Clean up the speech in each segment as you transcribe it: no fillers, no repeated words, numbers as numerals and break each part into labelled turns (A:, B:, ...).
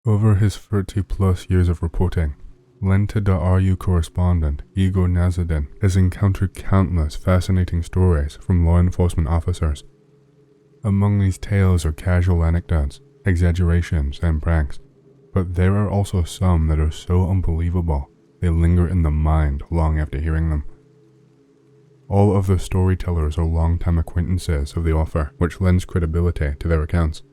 A: Over his 30-plus years of reporting, Lenta.ru correspondent Igor Nazadin has encountered countless fascinating stories from law enforcement officers. Among these tales are casual anecdotes, exaggerations, and pranks, but there are also some that are so unbelievable they linger in the mind long after hearing them. All of the storytellers are longtime acquaintances of the author, which lends credibility to their accounts.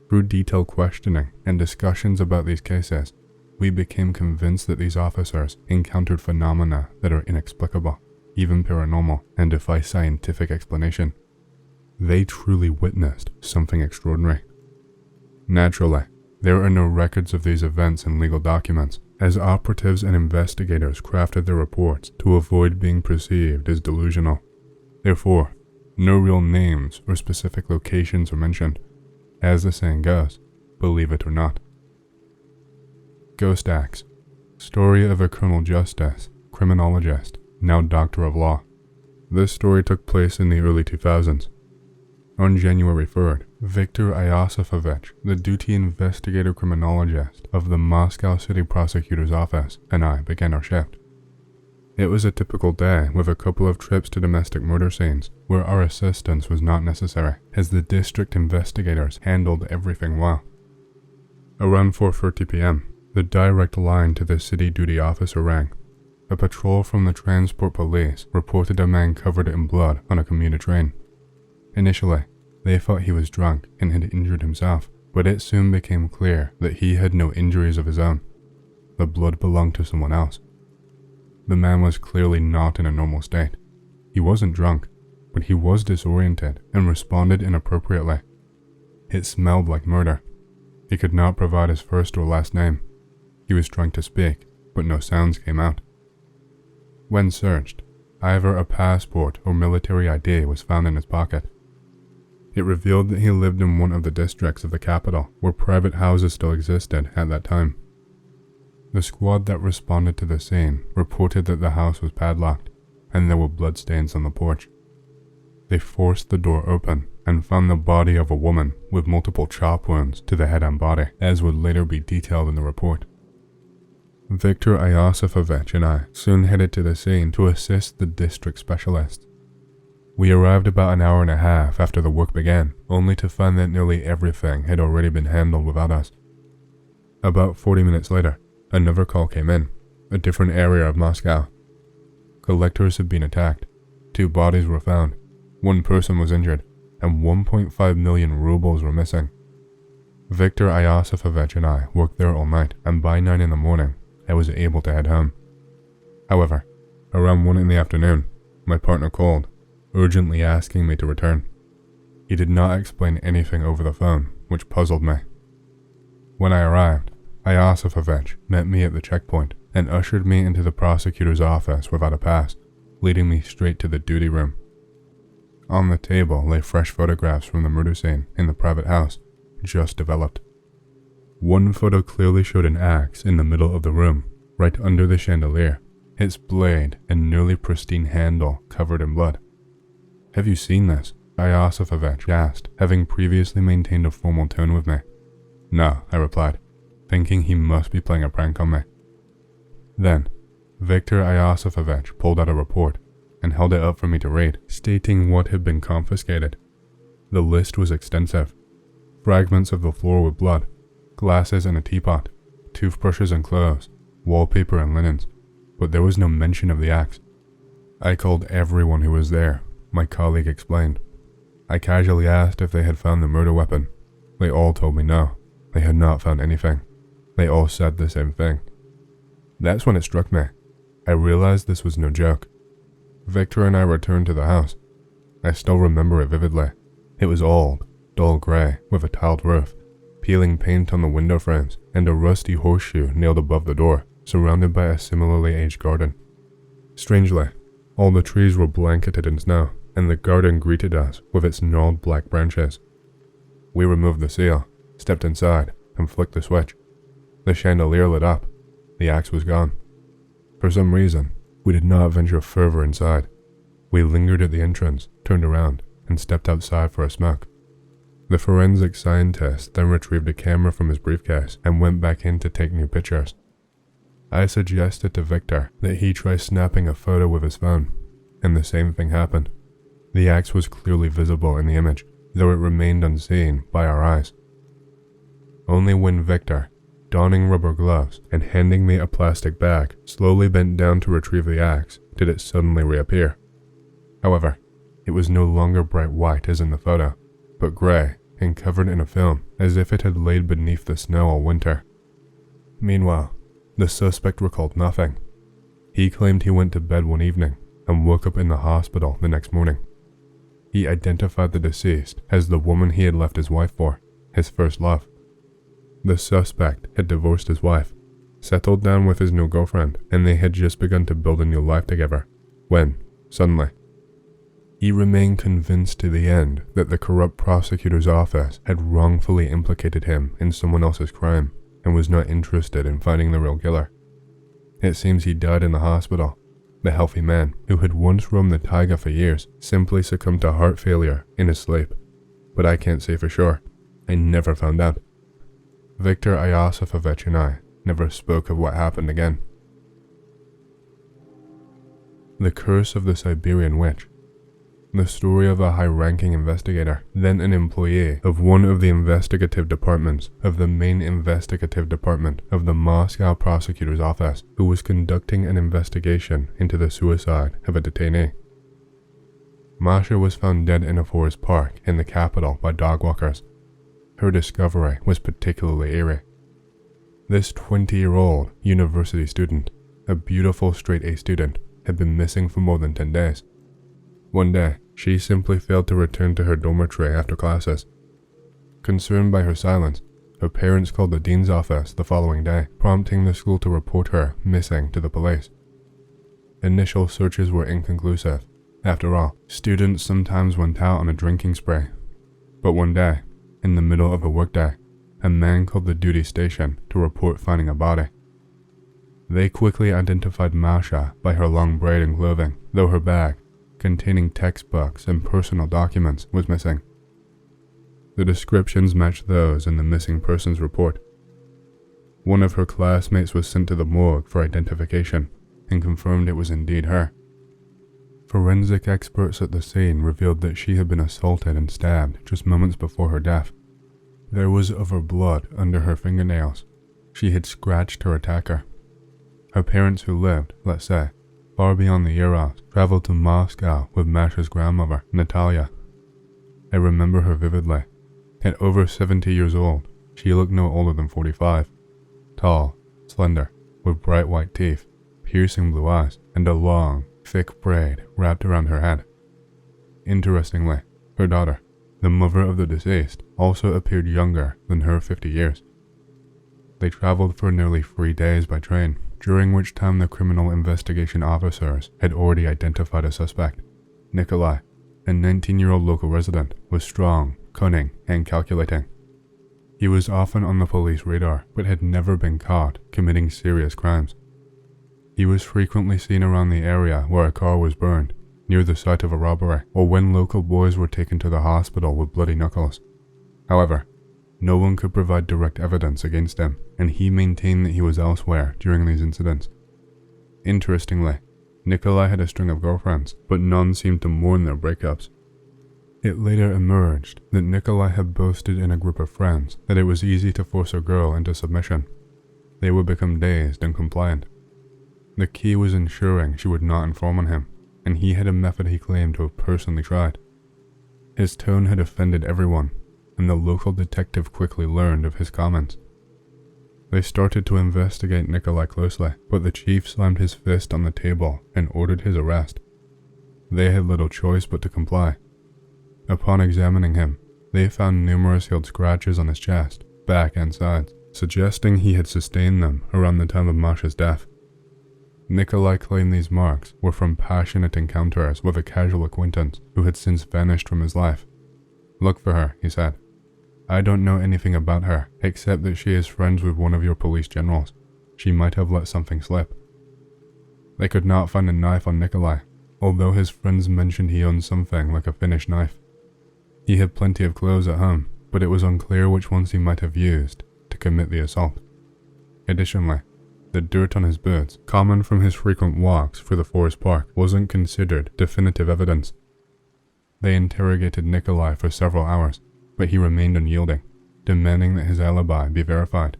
A: Through detailed questioning and discussions about these cases, we became convinced that these officers encountered phenomena that are inexplicable, even paranormal, and defy scientific explanation. They truly witnessed something extraordinary. Naturally, there are no records of these events in legal documents, as operatives and investigators crafted their reports to avoid being perceived as delusional. Therefore, no real names or specific locations are mentioned. As the saying goes, believe it or not. Ghost Acts. Story of a Colonel Justice, criminologist, now Doctor of Law. This story took place in the early 2000s. On January 3rd, Viktor Iosifovich, the duty investigator criminologist of the Moscow City Prosecutor's Office, and I began our shift. It was a typical day with a couple of trips to domestic murder scenes where our assistance was not necessary, as the district investigators handled everything well. Around 4:30 p.m., the direct line to the city duty officer rang. A patrol from the transport police reported a man covered in blood on a commuter train. Initially, they thought he was drunk and had injured himself, but it soon became clear that he had no injuries of his own. The blood belonged to someone else. The man was clearly not in a normal state. He wasn't drunk, but he was disoriented and responded inappropriately. It smelled like murder. He could not provide his first or last name. He was trying to speak, but no sounds came out. When searched, either a passport or military ID was found in his pocket. It revealed that he lived in one of the districts of the capital where private houses still existed at that time. The squad that responded to the scene reported that the house was padlocked and there were bloodstains on the porch. They forced the door open and found the body of a woman with multiple chop wounds to the head and body, as would later be detailed in the report. Viktor Iosifovich and I soon headed to the scene to assist the district specialists. We arrived about an hour and a half after the work began, only to find that nearly everything had already been handled without us. About 40 minutes later, another call came in, a different area of Moscow. Collectors had been attacked. 2 bodies were found, 1 person was injured, and 1.5 million rubles were missing. Viktor Iosifovich and I worked there all night, and by 9 in the morning, I was able to head home. However, around 1 in the afternoon, my partner called, urgently asking me to return. He did not explain anything over the phone, which puzzled me. When I arrived, Iosifovich met me at the checkpoint and ushered me into the prosecutor's office without a pass, leading me straight to the duty room. On the table lay fresh photographs from the murder scene in the private house, just developed. One photo clearly showed an axe in the middle of the room, right under the chandelier, its blade and nearly pristine handle covered in blood. "Have you seen this?" Iosifovich asked, having previously maintained a formal tone with me. "No," I replied, thinking he must be playing a prank on me. Then, Viktor Iosifovich pulled out a report and held it up for me to read, stating what had been confiscated. The list was extensive. Fragments of the floor with blood, glasses and a teapot, toothbrushes and clothes, wallpaper and linens, but there was no mention of the axe. "I called everyone who was there," my colleague explained. "I casually asked if they had found the murder weapon. They all told me no, they had not found anything. They all said the same thing." That's when it struck me. I realized this was no joke. Victor and I returned to the house. I still remember it vividly. It was old, dull gray, with a tiled roof, peeling paint on the window frames, and a rusty horseshoe nailed above the door, surrounded by a similarly aged garden. Strangely, all the trees were blanketed in snow, and the garden greeted us with its gnarled black branches. We removed the seal, stepped inside, and flicked the switch. The chandelier lit up. The axe was gone. For some reason, we did not venture further inside. We lingered at the entrance, turned around, and stepped outside for a smoke. The forensic scientist then retrieved a camera from his briefcase and went back in to take new pictures. I suggested to Victor that he try snapping a photo with his phone, and the same thing happened. The axe was clearly visible in the image, though it remained unseen by our eyes. Only when Victor, donning rubber gloves and handing me a plastic bag, slowly bent down to retrieve the axe, did it suddenly reappear. However, it was no longer bright white as in the photo, but grey and covered in a film as if it had laid beneath the snow all winter. Meanwhile, the suspect recalled nothing. He claimed he went to bed one evening and woke up in the hospital the next morning. He identified the deceased as the woman he had left his wife for, his first love. The suspect had divorced his wife, settled down with his new girlfriend, and they had just begun to build a new life together, when, suddenly, he remained convinced to the end that the corrupt prosecutor's office had wrongfully implicated him in someone else's crime and was not interested in finding the real killer. It seems he died in the hospital. The healthy man, who had once roamed the taiga for years, simply succumbed to heart failure in his sleep. But I can't say for sure. I never found out. Victor Iosifovich and I never spoke of what happened again. The Curse of the Siberian Witch. The story of a high-ranking investigator, then an employee of one of the investigative departments of the main investigative department of the Moscow prosecutor's office, who was conducting an investigation into the suicide of a detainee. Masha was found dead in a forest park in the capital by dogwalkers. Her discovery was particularly eerie. This 20-year-old university student, a beautiful straight-A student, had been missing for more than 10 days. One day, she simply failed to return to her dormitory after classes. Concerned by her silence, her parents called the dean's office the following day, prompting the school to report her missing to the police. Initial searches were inconclusive. After all, students sometimes went out on a drinking spree. But one day, in the middle of a workday, a man called the duty station to report finding a body. They quickly identified Masha by her long braid and clothing, though her bag, containing textbooks and personal documents, was missing. The descriptions matched those in the missing persons report. One of her classmates was sent to the morgue for identification and confirmed it was indeed her. Forensic experts at the scene revealed that she had been assaulted and stabbed just moments before her death. There was other blood under her fingernails. She had scratched her attacker. Her parents, who lived, let's say, far beyond the Urals, traveled to Moscow with Masha's grandmother, Natalia. I remember her vividly. At over 70 years old, she looked no older than 45. Tall, slender, with bright white teeth, piercing blue eyes, and a long, thick braid wrapped around her head. Interestingly, her daughter, the mother of the deceased, also appeared younger than her 50 years. They traveled for nearly 3 days by train, during which time the criminal investigation officers had already identified a suspect. Nikolai, a 19-year-old local resident, was strong, cunning, and calculating. He was often on the police radar, but had never been caught committing serious crimes. He was frequently seen around the area where a car was burned, near the site of a robbery, or when local boys were taken to the hospital with bloody knuckles. However, no one could provide direct evidence against him, and he maintained that he was elsewhere during these incidents. Interestingly, Nikolai had a string of girlfriends, but none seemed to mourn their breakups. It later emerged that Nikolai had boasted in a group of friends that it was easy to force a girl into submission. They would become dazed and compliant. The key was ensuring she would not inform on him, and he had a method he claimed to have personally tried. His tone had offended everyone, and the local detective quickly learned of his comments. They started to investigate Nikolai closely, but the chief slammed his fist on the table and ordered his arrest. They had little choice but to comply. Upon examining him, they found numerous healed scratches on his chest, back, and sides, suggesting he had sustained them around the time of Masha's death. Nikolai claimed these marks were from passionate encounters with a casual acquaintance who had since vanished from his life. "Look for her," he said. "I don't know anything about her, except that she is friends with one of your police generals. She might have let something slip." They could not find a knife on Nikolai, although his friends mentioned he owned something like a finished knife. He had plenty of clothes at home, but it was unclear which ones he might have used to commit the assault. Additionally, the dirt on his boots, common from his frequent walks through the forest park, wasn't considered definitive evidence. They interrogated Nikolai for several hours, but he remained unyielding, demanding that his alibi be verified.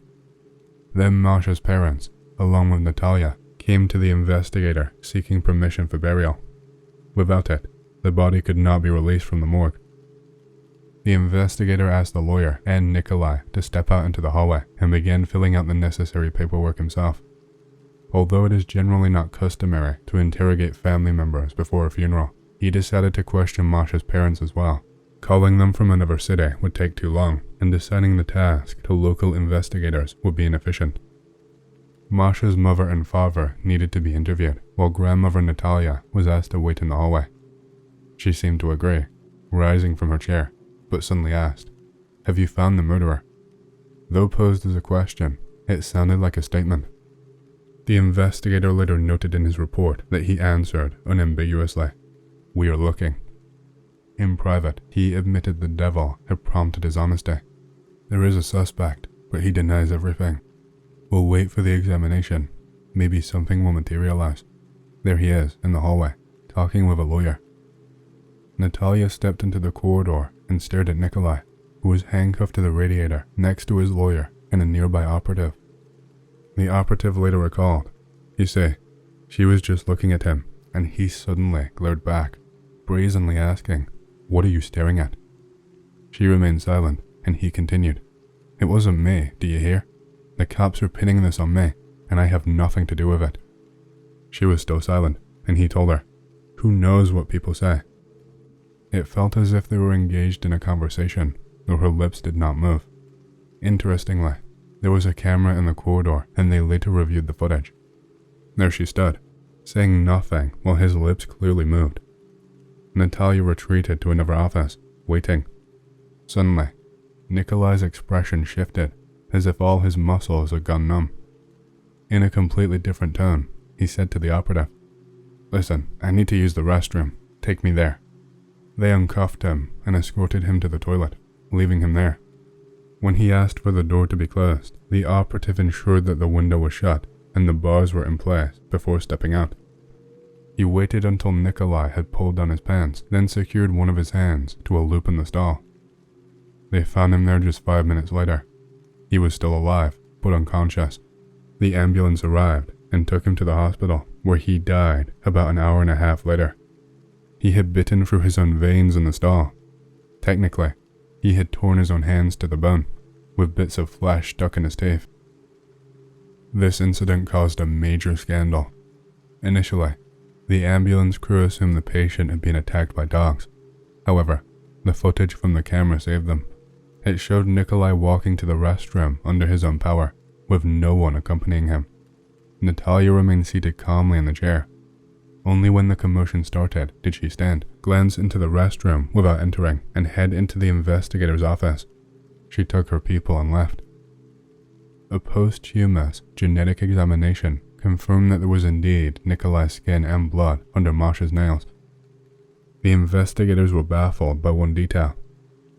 A: Then Masha's parents, along with Natalia, came to the investigator seeking permission for burial. Without it, the body could not be released from the morgue. The investigator asked the lawyer and Nikolai to step out into the hallway and began filling out the necessary paperwork himself. Although it is generally not customary to interrogate family members before a funeral, he decided to question Masha's parents as well. Calling them from another city would take too long, and assigning the task to local investigators would be inefficient. Masha's mother and father needed to be interviewed, while grandmother Natalia was asked to wait in the hallway. She seemed to agree, rising from her chair, but suddenly asked, "Have you found the murderer?" Though posed as a question, it sounded like a statement. The investigator later noted in his report that he answered unambiguously, "We are looking." In private, he admitted the devil had prompted his honesty. "There is a suspect, but he denies everything. We'll wait for the examination. Maybe something will materialize." There he is, in the hallway, talking with a lawyer. Natalia stepped into the corridor and stared at Nikolai, who was handcuffed to the radiator next to his lawyer and a nearby operative. The operative later recalled, "You see, she was just looking at him, and he suddenly glared back, brazenly asking, 'What are you staring at?' She remained silent, and he continued, 'It wasn't me, do you hear? The cops are pinning this on me, and I have nothing to do with it.' She was still silent, and he told her, 'Who knows what people say?' It felt as if they were engaged in a conversation, though her lips did not move. Interestingly, there was a camera in the corridor, and they later reviewed the footage. There she stood, saying nothing while his lips clearly moved. Natalia retreated to another office, waiting. Suddenly, Nikolai's expression shifted, as if all his muscles had gone numb. In a completely different tone, he said to the operative, "Listen, I need to use the restroom. Take me there." They uncuffed him and escorted him to the toilet, leaving him there. When he asked for the door to be closed, the operative ensured that the window was shut and the bars were in place before stepping out. He waited until Nikolai had pulled down his pants, then secured one of his hands to a loop in the stall. They found him there just 5 minutes later. He was still alive, but unconscious. The ambulance arrived and took him to the hospital, where he died about an hour and a half later. He had bitten through his own veins in the stall. Technically, he had torn his own hands to the bone, with bits of flesh stuck in his teeth. This incident caused a major scandal. Initially, the ambulance crew assumed the patient had been attacked by dogs. However, the footage from the camera saved them. It showed Nikolai walking to the restroom under his own power, with no one accompanying him. Natalia remained seated calmly in the chair. Only when the commotion started did she stand, glance into the restroom without entering, and head into the investigator's office. She took her people and left. A posthumous genetic examination confirmed that there was indeed Nikolai's skin and blood under Masha's nails. The investigators were baffled by one detail.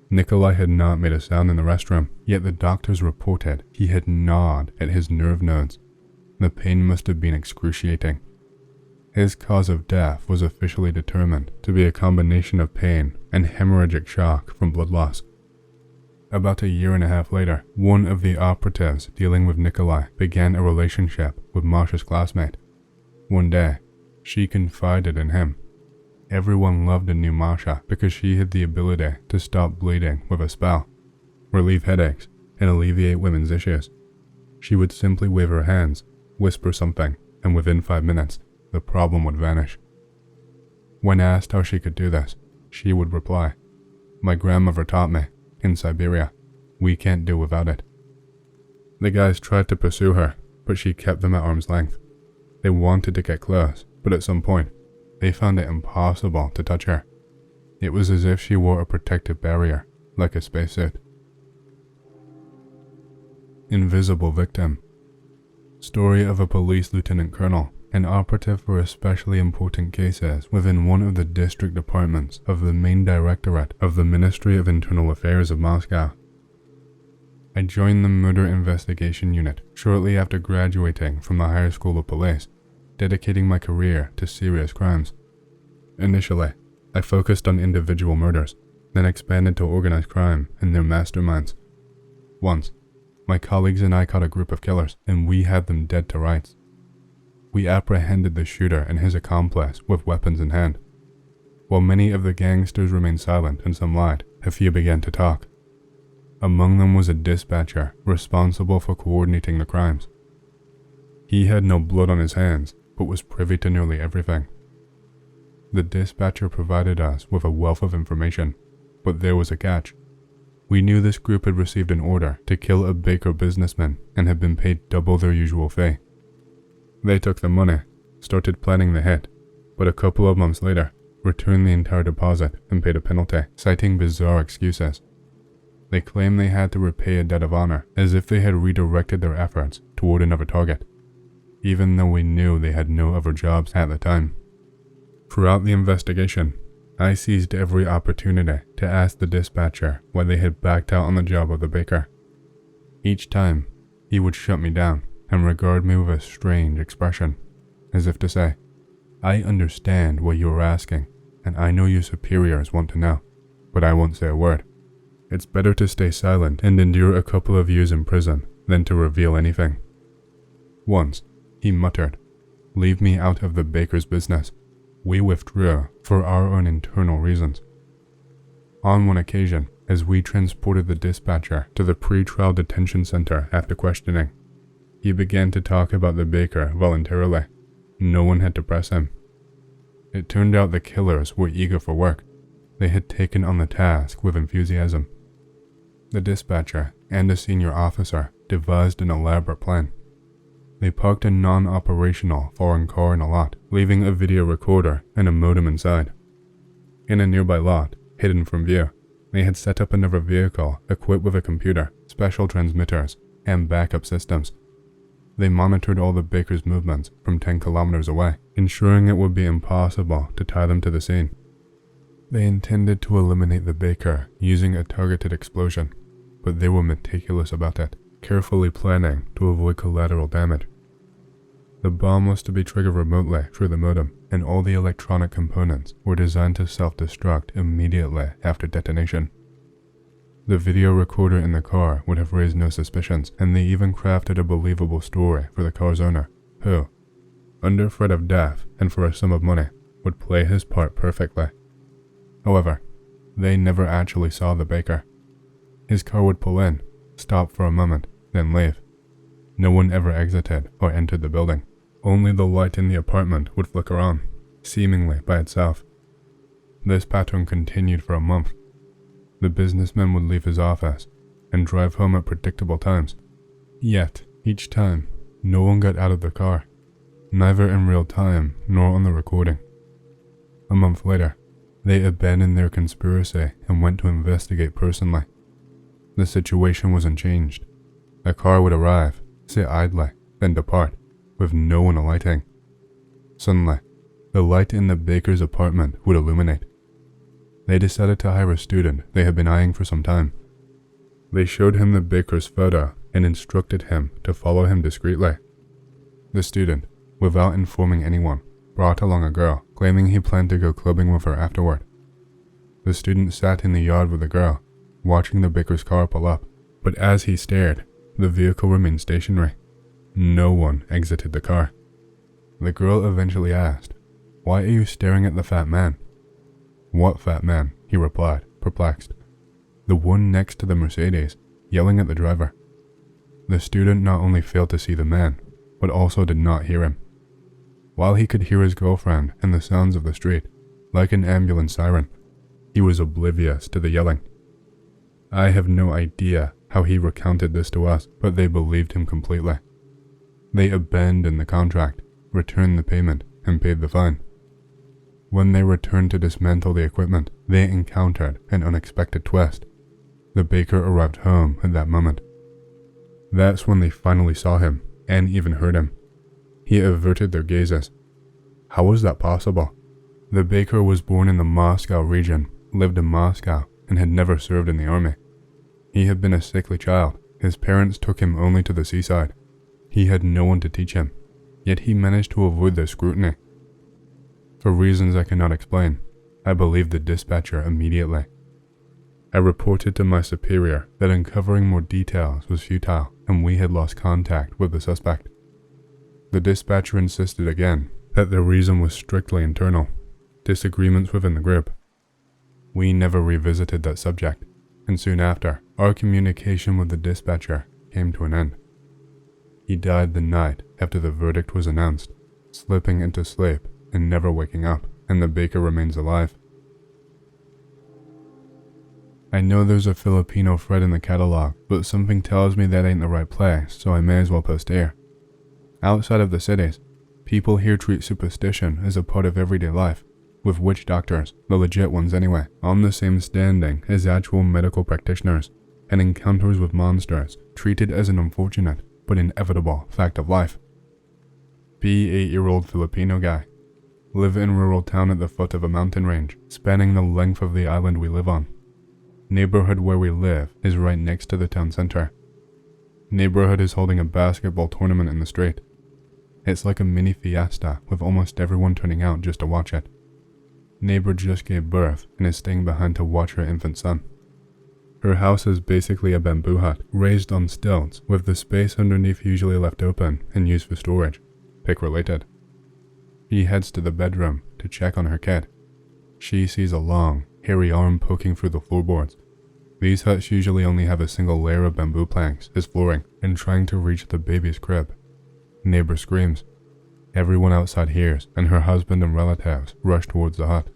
A: Nikolai had not made a sound in the restroom, yet the doctors reported he had gnawed at his nerve nodes. The pain must have been excruciating. His cause of death was officially determined to be a combination of pain and hemorrhagic shock from blood loss. About 1.5 years later, one of the operatives dealing with Nikolai began a relationship with Masha's classmate. One day, she confided in him. Everyone loved and knew Masha because she had the ability to stop bleeding with a spell, relieve headaches, and alleviate women's issues. She would simply wave her hands, whisper something, and within 5 minutes, the problem would vanish. When asked how she could do this, she would reply, "My grandmother taught me, in Siberia. We can't do without it." The guys tried to pursue her, but she kept them at arm's length. They wanted to get close, but at some point, they found it impossible to touch her. It was as if she wore a protective barrier, like a spacesuit. Invisible victim. Story of a police lieutenant colonel an operative for especially important cases within one of the district departments of the main directorate of the Ministry of Internal Affairs of Moscow. I joined the murder investigation unit shortly after graduating from the Higher School of Police, dedicating my career to serious crimes. Initially, I focused on individual murders, then expanded to organized crime and their masterminds. Once, my colleagues and I caught a group of killers, and we had them dead to rights. We apprehended the shooter and his accomplice with weapons in hand. While many of the gangsters remained silent and some lied, a few began to talk. Among them was a dispatcher responsible for coordinating the crimes. He had no blood on his hands, but was privy to nearly everything. The dispatcher provided us with a wealth of information, but there was a catch. We knew this group had received an order to kill a baker businessman and had been paid double their usual fee. They took the money, started planning the hit, but a couple of months later, returned the entire deposit and paid a penalty, citing bizarre excuses. They claimed they had to repay a debt of honor, as if they had redirected their efforts toward another target, even though we knew they had no other jobs at the time. Throughout the investigation, I seized every opportunity to ask the dispatcher why they had backed out on the job of the baker. Each time, he would shut me down and regard me with a strange expression, as if to say, "I understand what you are asking, and I know your superiors want to know, but I won't say a word. It's better to stay silent and endure a couple of years in prison than to reveal anything." Once, he muttered, "Leave me out of the baker's business." We withdrew for our own internal reasons. On one occasion, as we transported the dispatcher to the pre-trial detention center after questioning, he began to talk about the baker voluntarily. No one had to press him. It turned out the killers were eager for work. They had taken on the task with enthusiasm. The dispatcher and a senior officer devised an elaborate plan. They parked a non-operational foreign car in a lot, leaving a video recorder and a modem inside. In a nearby lot, hidden from view, they had set up another vehicle equipped with a computer, special transmitters, and backup systems. They monitored all the baker's movements from 10 kilometers away, ensuring it would be impossible to tie them to the scene. They intended to eliminate the baker using a targeted explosion, but they were meticulous about it, carefully planning to avoid collateral damage. The bomb was to be triggered remotely through the modem, and all the electronic components were designed to self-destruct immediately after detonation. The video recorder in the car would have raised no suspicions, and they even crafted a believable story for the car's owner, who, under threat of death and for a sum of money, would play his part perfectly. However, they never actually saw the baker. His car would pull in, stop for a moment, then leave. No one ever exited or entered the building. Only the light in the apartment would flicker on, seemingly by itself. This pattern continued for a month. The businessman would leave his office and drive home at predictable times. Yet, each time, no one got out of the car, neither in real time nor on the recording. A month later, they abandoned their conspiracy and went to investigate personally. The situation wasn't changed. A car would arrive, sit idly, then depart, with no one alighting. Suddenly, the light in the baker's apartment would illuminate. They decided to hire a student they had been eyeing for some time. They showed him the baker's photo and instructed him to follow him discreetly. The student, without informing anyone, brought along a girl, claiming he planned to go clubbing with her afterward. The student sat in the yard with the girl, watching the baker's car pull up, but as he stared, the vehicle remained stationary. No one exited the car. The girl eventually asked, "Why are you staring at the fat man?" "What fat man?" he replied, perplexed. "The one next to the Mercedes, yelling at the driver." The student not only failed to see the man, but also did not hear him. While he could hear his girlfriend and the sounds of the street, like an ambulance siren, he was oblivious to the yelling. I have no idea how he recounted this to us, but they believed him completely. They abandoned the contract, returned the payment, and paid the fine. When they returned to dismantle the equipment, they encountered an unexpected twist. The baker arrived home at that moment. That's when they finally saw him, and even heard him. He averted their gazes. How was that possible? The baker was born in the Moscow region, lived in Moscow, and had never served in the army. He had been a sickly child. His parents took him only to the seaside. He had no one to teach him, yet he managed to avoid their scrutiny. For reasons I cannot explain, I believed the dispatcher immediately. I reported to my superior that uncovering more details was futile and we had lost contact with the suspect. The dispatcher insisted again that the reason was strictly internal, disagreements within the group. We never revisited that subject, and soon after, our communication with the dispatcher came to an end. He died the night after the verdict was announced, slipping into sleep and never waking up, and the baker remains alive. I know there's a Filipino Fred in the catalog, but something tells me that ain't the right place, so I may as well post here. Outside of the cities, people here treat superstition as a part of everyday life, with witch doctors, the legit ones anyway, on the same standing as actual medical practitioners, and encounters with monsters treated as an unfortunate but inevitable fact of life. Be 8-year-old Filipino guy. Live in rural town at the foot of a mountain range, spanning the length of the island we live on. Neighborhood where we live is right next to the town center. Neighborhood is holding a basketball tournament in the street. It's like a mini fiesta with almost everyone turning out just to watch it. Neighbor just gave birth and is staying behind to watch her infant son. Her house is basically a bamboo hut, raised on stilts, with the space underneath usually left open and used for storage, pig related. He heads to the bedroom to check on her kid. She sees a long, hairy arm poking through the floorboards. These huts usually only have a single layer of bamboo planks as flooring, and trying to reach the baby's crib. Neighbor screams. Everyone outside hears, and her husband and relatives rush towards the hut.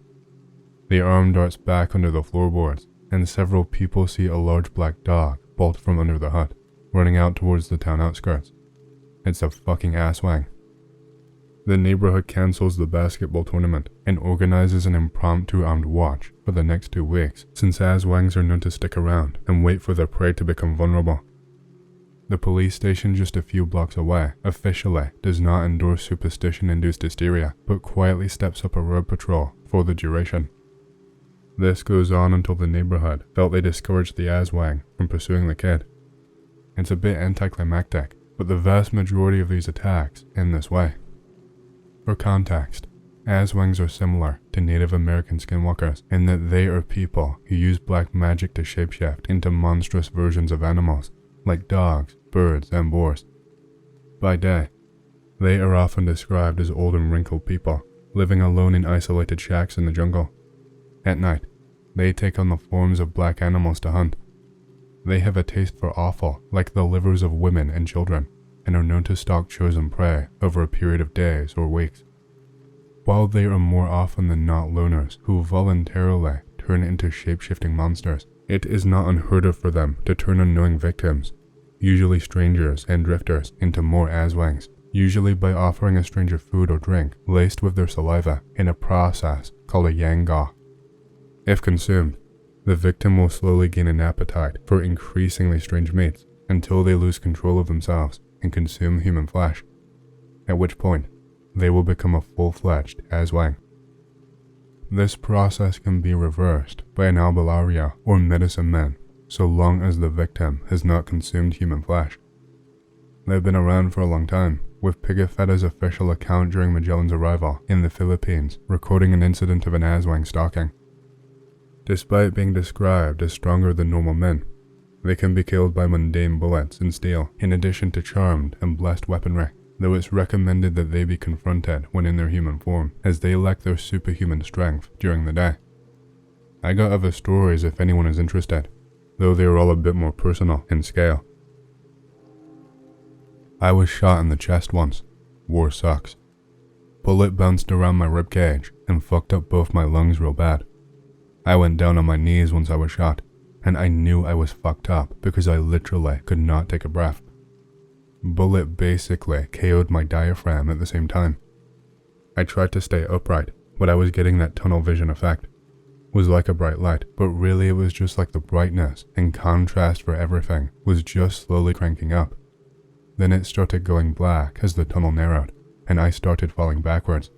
A: The arm darts back under the floorboards, and several people see a large black dog bolt from under the hut, running out towards the town outskirts. It's a fucking asswang. The neighborhood cancels the basketball tournament and organizes an impromptu armed watch for the next 2 weeks, since asswangs are known to stick around and wait for their prey to become vulnerable. The police station just a few blocks away officially does not endorse superstition-induced hysteria, but quietly steps up a road patrol for the duration. This goes on until the neighborhood felt they discouraged the asswang from pursuing the kid. It's a bit anticlimactic, but the vast majority of these attacks end this way. For context, asswangs are similar to Native American skinwalkers in that they are people who use black magic to shapeshift into monstrous versions of animals, like dogs, birds, and boars. By day, they are often described as old and wrinkled people, living alone in isolated shacks in the jungle. At night, they take on the forms of black animals to hunt. They have a taste for offal, like the livers of women and children, and are known to stalk chosen prey over a period of days or weeks. While they are more often than not loners who voluntarily turn into shape-shifting monsters, it is not unheard of for them to turn unknowing victims, usually strangers and drifters, into more asswangs, usually by offering a stranger food or drink laced with their saliva in a process called a yanga. If consumed, the victim will slowly gain an appetite for increasingly strange meats until they lose control of themselves and consume human flesh, at which point they will become a full-fledged asswang. This process can be reversed by an albulario or medicine man, so long as the victim has not consumed human flesh. They've been around for a long time, with Pigafetta's official account during Magellan's arrival in the Philippines recording an incident of an asswang stalking. Despite being described as stronger than normal men, they can be killed by mundane bullets and steel, in addition to charmed and blessed weaponry, though it's recommended that they be confronted when in their human form, as they lack their superhuman strength during the day. I got other stories if anyone is interested, though they are all a bit more personal in scale. I was shot in the chest once. War sucks. Bullet bounced around my ribcage and fucked up both my lungs real bad. I went down on my knees once I was shot, and I knew I was fucked up because I literally could not take a breath. Bullet basically KO'd my diaphragm at the same time. I tried to stay upright, but I was getting that tunnel vision effect. It was like a bright light, but really it was just like the brightness and contrast for everything was just slowly cranking up. Then it started going black as the tunnel narrowed, and I started falling backwards.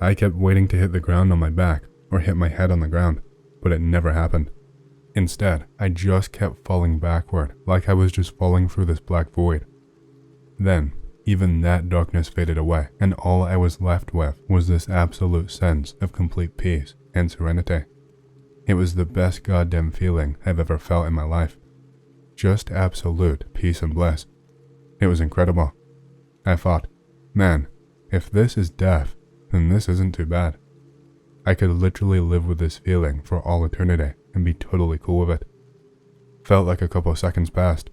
A: I kept waiting to hit the ground on my back or hit my head on the ground, but it never happened. Instead, I just kept falling backward, like I was just falling through this black void. Then, even that darkness faded away, and all I was left with was this absolute sense of complete peace and serenity. It was the best goddamn feeling I've ever felt in my life. Just absolute peace and bliss. It was incredible. I thought, man, if this is death, then this isn't too bad. I could literally live with this feeling for all eternity and be totally cool with it. Felt like a couple seconds passed.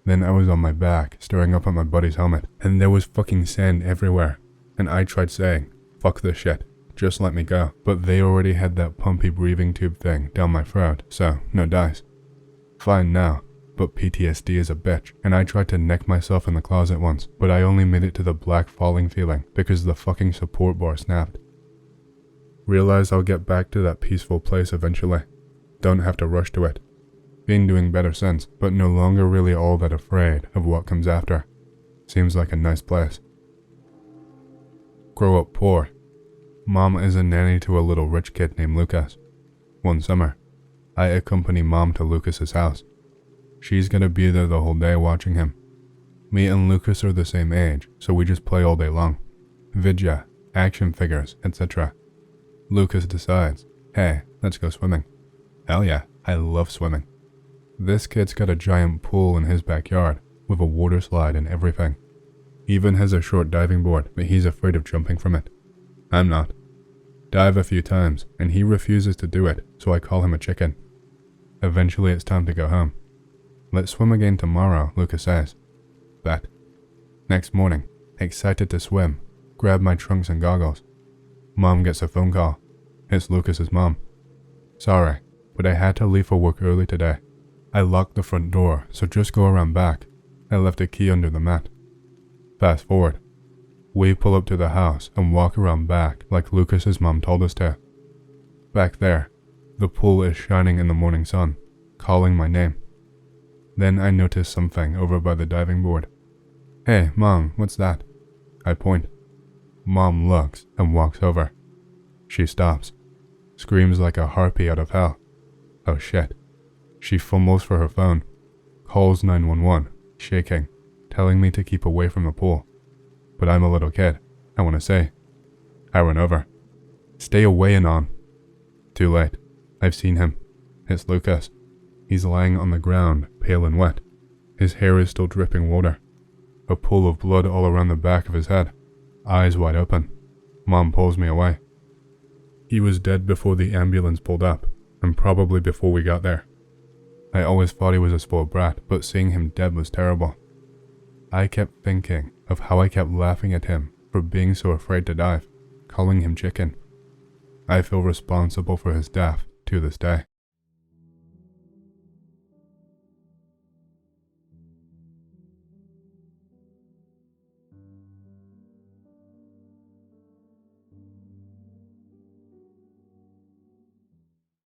A: Then I was on my back, staring up at my buddy's helmet, and there was fucking sand everywhere. And I tried saying, fuck this shit, just let me go. But they already had that pumpy breathing tube thing down my throat, so no dice. Fine now, but PTSD is a bitch, and I tried to neck myself in the closet once, but I only made it to the black falling feeling because the fucking support bar snapped. Realize I'll get back to that peaceful place eventually. Don't have to rush to it. Been doing better since, but no longer really all that afraid of what comes after. Seems like a nice place. Grow up poor. Mom is a nanny to a little rich kid named Lucas. One summer, I accompany Mom to Lucas's house. She's gonna be there the whole day watching him. Me and Lucas are the same age, so we just play all day long. Vidya, action figures, etc. Lucas decides, hey, let's go swimming. Hell yeah, I love swimming. This kid's got a giant pool in his backyard, with a water slide and everything. Even has a short diving board, but he's afraid of jumping from it. I'm not. Dive a few times, and he refuses to do it, so I call him a chicken. Eventually it's time to go home. Let's swim again tomorrow, Lucas says. Bet. Next morning, excited to swim, grab my trunks and goggles. Mom gets a phone call. It's Lucas's mom. Sorry, but I had to leave for work early today. I locked the front door, so just go around back. I left a key under the mat. Fast forward. We pull up to the house and walk around back like Lucas's mom told us to. Back there, the pool is shining in the morning sun, calling my name. Then I notice something over by the diving board. Hey, Mom, what's that? I point. Mom looks and walks over. She stops, screams like a harpy out of hell. Oh shit. She fumbles for her phone, calls 911, shaking, telling me to keep away from the pool. But I'm a little kid, I want to say. I run over. Stay away, Anon. Too late. I've seen him. It's Lucas. He's lying on the ground, pale and wet. His hair is still dripping water. A pool of blood all around the back of his head. Eyes wide open. Mom pulls me away. He was dead before the ambulance pulled up, and probably before we got there. I always thought he was a spoiled brat, but seeing him dead was terrible. I kept thinking of how I kept laughing at him for being so afraid to dive, calling him chicken. I feel responsible for his death to this day.